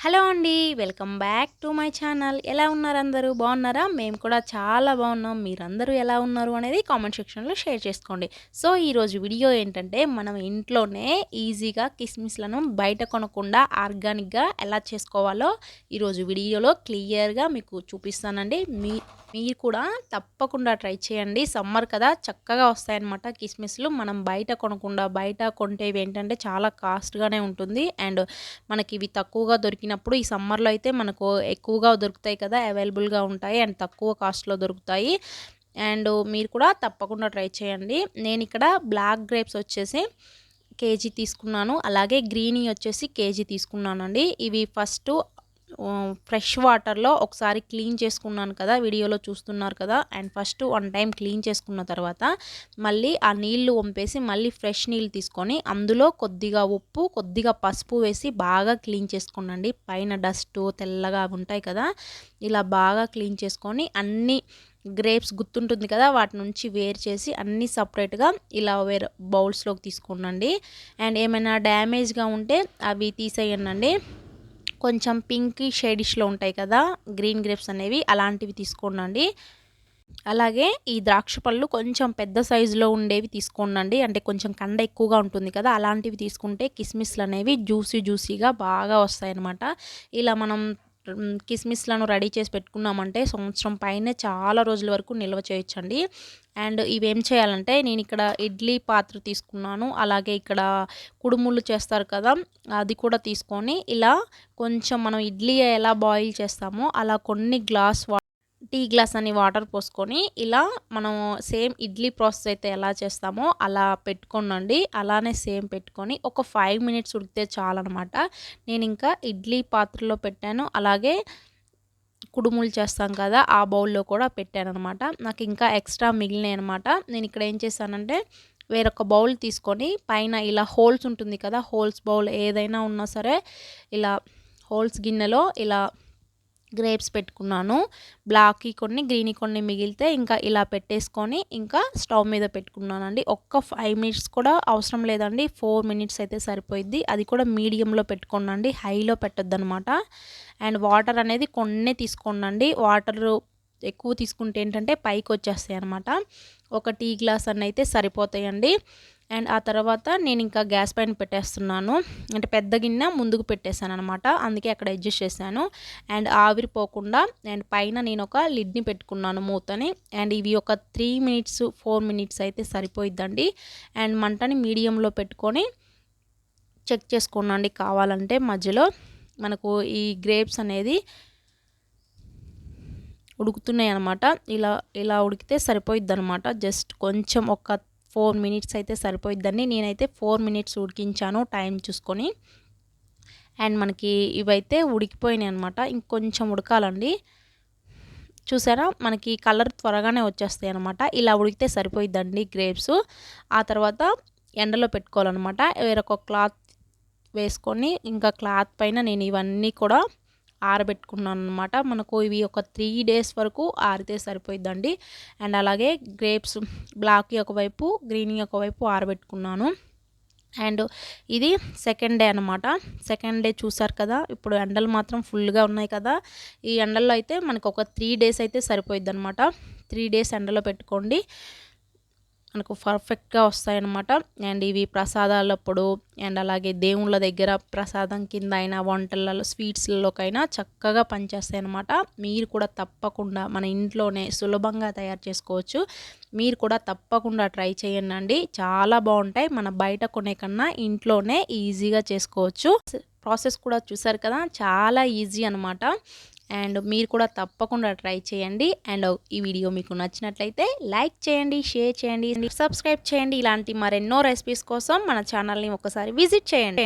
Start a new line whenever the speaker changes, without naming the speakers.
Hello అండి. Welcome back to my channel. ఎలా ఉన్నారు అందరూ? బాగున్నారా? మేము కూడా చాలా బాగున్నాం. మీరందరూ ఎలా ఉన్నారు అనేది కామెంట్ సెక్షన్లో షేర్ చేసుకోండి. సో ఈరోజు వీడియో ఏంటంటే మనం ఇంట్లోనే ఈజీగా కిస్మిస్లను బయట కొనకుండా ఆర్గానిక్గా ఎలా చేసుకోవాలో ఈరోజు వీడియోలో క్లియర్గా మీకు చూపిస్తానండి. మీరు కూడా తప్పకుండా ట్రై చేయండి. సమ్మర్ కదా, చక్కగా వస్తాయన్నమాట కిస్మిస్లు. మనం బయట కొనకుండా, బయట కొంటేవి ఏంటంటే చాలా కాస్ట్గానే ఉంటుంది. అండ్ మనకి ఇవి తక్కువగా దొరికినప్పుడు ఈ సమ్మర్లో అయితే మనకు ఎక్కువగా దొరుకుతాయి కదా, అవైలబుల్గా ఉంటాయి అండ్ తక్కువ కాస్ట్లో దొరుకుతాయి. అండ్ మీరు కూడా తప్పకుండా ట్రై చేయండి. నేను ఇక్కడ బ్లాక్ గ్రేప్స్ వచ్చేసి కేజీ తీసుకున్నాను, అలాగే గ్రీనీ వచ్చేసి కేజీ తీసుకున్నానండి. ఇవి ఫస్ట్ ఫ్రెష్ వాటర్లో ఒకసారి క్లీన్ చేసుకున్నాను కదా, వీడియోలో చూస్తున్నారు కదా. అండ్ ఫస్ట్ 1 టైం క్లీన్ చేసుకున్న తర్వాత మళ్ళీ ఆ నీళ్లు వంపేసి మళ్ళీ ఫ్రెష్ నీళ్ళు తీసుకొని అందులో కొద్దిగా ఉప్పు, కొద్దిగా పసుపు వేసి బాగా క్లీన్ చేసుకోండి. పైన డస్ట్ తెల్లగా ఉంటాయి కదా, ఇలా బాగా క్లీన్ చేసుకొని అన్ని గ్రేప్స్ గుర్తుంటుంది కదా, వాటి నుంచి వేరు చేసి అన్నీ సపరేట్గా ఇలా వేరే బౌల్స్లోకి తీసుకోండి. అండ్ ఏమైనా డ్యామేజ్గా ఉంటే అవి తీసేయండి. కొంచెం పింక్ షేడిష్లో ఉంటాయి కదా గ్రీన్ గ్రేప్స్ అనేవి, అలాంటివి తీసుకోండి. అలాగే ఈ ద్రాక్ష పళ్ళు కొంచెం పెద్ద సైజులో ఉండేవి తీసుకోండి. అంటే కొంచెం కండ ఎక్కువగా ఉంటుంది కదా, అలాంటివి తీసుకుంటే కిస్మిస్లు అనేవి జ్యూసీగా బాగా వస్తాయన్నమాట. ఇలా మనం కిస్మిస్లను రెడీ చేసి పెట్టుకున్నామంటే సంవత్సరం పైనే చాలా రోజుల వరకు నిల్వ చేయొచ్చండి. అండ్ ఇవేం చేయాలంటే నేను ఇక్కడ ఇడ్లీ పాత్ర తీసుకున్నాను, అలాగే ఇక్కడ కుడుములు చేస్తారు కదా అది కూడా తీసుకొని ఇలా కొంచెం మనం ఇడ్లీ ఎలా బాయిల్ చేస్తామో అలా కొన్ని టీ గ్లాస్ అని వాటర్ పోసుకొని ఇలా మనం సేమ్ ఇడ్లీ ప్రాసెస్ అయితే ఎలా చేస్తామో అలా పెట్టుకోనండి. అలానే సేమ్ పెట్టుకొని ఒక 5 మినిట్స్ ఉడికితే చాలన్నమాట. నేను ఇంకా ఇడ్లీ పాత్రలో పెట్టాను, అలాగే కుడుములు చేస్తాం కదా ఆ బౌల్లో కూడా పెట్టాను అనమాట. నాకు ఇంకా ఎక్స్ట్రా మిగిలినాయి అనమాట. నేను ఇక్కడ ఏం చేశానంటే వేరొక బౌల్ తీసుకొని పైన ఇలా హోల్స్ ఉంటుంది కదా, హోల్స్ బౌల్ ఏదైనా ఉన్నా సరే ఇలా హోల్స్ గిన్నెలో ఇలా గ్రేప్స్ పెట్టుకున్నాను. బ్లాక్కి కొన్ని, గ్రీన్ కొన్ని మిగిలితే ఇంకా ఇలా పెట్టేసుకొని ఇంకా స్టవ్ మీద పెట్టుకున్నానండి. ఒక్క 5 మినిట్స్ కూడా అవసరం లేదండి, 4 మినిట్స్ అయితే సరిపోయిద్ది. అది కూడా మీడియంలో పెట్టుకోండి, హైలో పెట్టొద్దనమాట. అండ్ వాటర్ అనేది కొన్నే తీసుకోండి. వాటర్ ఎక్కువ తీసుకుంటే ఏంటంటే పైకి వచ్చేస్తాయి అనమాట. ఒక టీ గ్లాస్ అన్న అయితే సరిపోతాయండి. అండ్ ఆ తర్వాత నేను ఇంకా గ్యాస్ పైన పెట్టేస్తున్నాను, అంటే పెద్ద గిన్నె ముందుకు పెట్టేశాను అనమాట, అందుకే అక్కడ అడ్జస్ట్ చేశాను. అండ్ ఆవిరిపోకుండా అండ్ పైన నేను ఒక లిడ్ని పెట్టుకున్నాను, మూతని. అండ్ ఇవి ఒక 3 మినిట్స్ 4 మినిట్స్ అయితే సరిపోయిద్దండి. అండ్ మంటని మీడియంలో పెట్టుకొని చెక్ చేసుకోండి కావాలంటే మధ్యలో. మనకు ఈ గ్రేప్స్ అనేది ఉడుకుతున్నాయి అనమాట. ఇలా ఉడికితే సరిపోయిద్ది అనమాట. జస్ట్ కొంచెం ఒక 4 మినిట్స్ అయితే సరిపోయిద్దండి. నేనైతే 4 మినిట్స్ ఉడికించాను టైం చూసుకొని. అండ్ మనకి ఇవైతే ఉడికిపోయినాయి అనమాట, ఇంకొంచెం ఉడకాలండి. చూసారా, మనకి కలర్ త్వరగానే వచ్చేస్తాయి అనమాట. ఇలా ఉడికితే సరిపోయిద్దండి గ్రేప్స్. ఆ తర్వాత ఎండలో పెట్టుకోవాలన్నమాట. వేరొక క్లాత్ వేసుకొని ఇంకా క్లాత్ పైన నేను ఇవన్నీ కూడా ఆరబెట్టుకున్నాను అనమాట. మనకు ఇవి ఒక 3 డేస్ వరకు ఆరితే సరిపోయిద్దండి. అండ్ అలాగే గ్రేప్స్ బ్లాక్కి ఒకవైపు, గ్రీన్కి ఒకవైపు ఆరబెట్టుకున్నాను. అండ్ ఇది సెకండ్ డే అనమాట. సెకండ్ డే చూసారు కదా, ఇప్పుడు ఎండలు మాత్రం ఫుల్గా ఉన్నాయి కదా. ఈ ఎండల్లో అయితే మనకు ఒక 3 డేస్ అయితే సరిపోయిద్ది అనమాట. 3 డేస్ ఎండలో పెట్టుకోండి, మనకు పర్ఫెక్ట్గా వస్తాయన్నమాట. అండ్ ఇవి ప్రసాదాలప్పుడు అండ్ అలాగే దేవుళ్ళ దగ్గర ప్రసాదం కింద అయినా, వంటలలో స్వీట్స్లలోకైనా చక్కగా పనిచేస్తాయి అన్నమాట. మీరు కూడా తప్పకుండా మన ఇంట్లోనే సులభంగా తయారు చేసుకోవచ్చు. మీరు కూడా తప్పకుండా ట్రై చేయండి, చాలా బాగుంటాయి. మన బయట కొనే కన్నా ఇంట్లోనే ఈజీగా చేసుకోవచ్చు. ప్రాసెస్ కూడా చూసారు కదా, చాలా ఈజీ అనమాట. అండ్ మీరు కూడా తప్పకుండా ట్రై చేయండి. అండ్ ఈ వీడియో మీకు నచ్చినట్లయితే లైక్ చేయండి, షేర్ చేయండి, సబ్స్క్రైబ్ చేయండి. ఇలాంటి మరెన్నో రెసిపీస్ కోసం మన ఛానల్ని ఒకసారి విజిట్ చేయండి.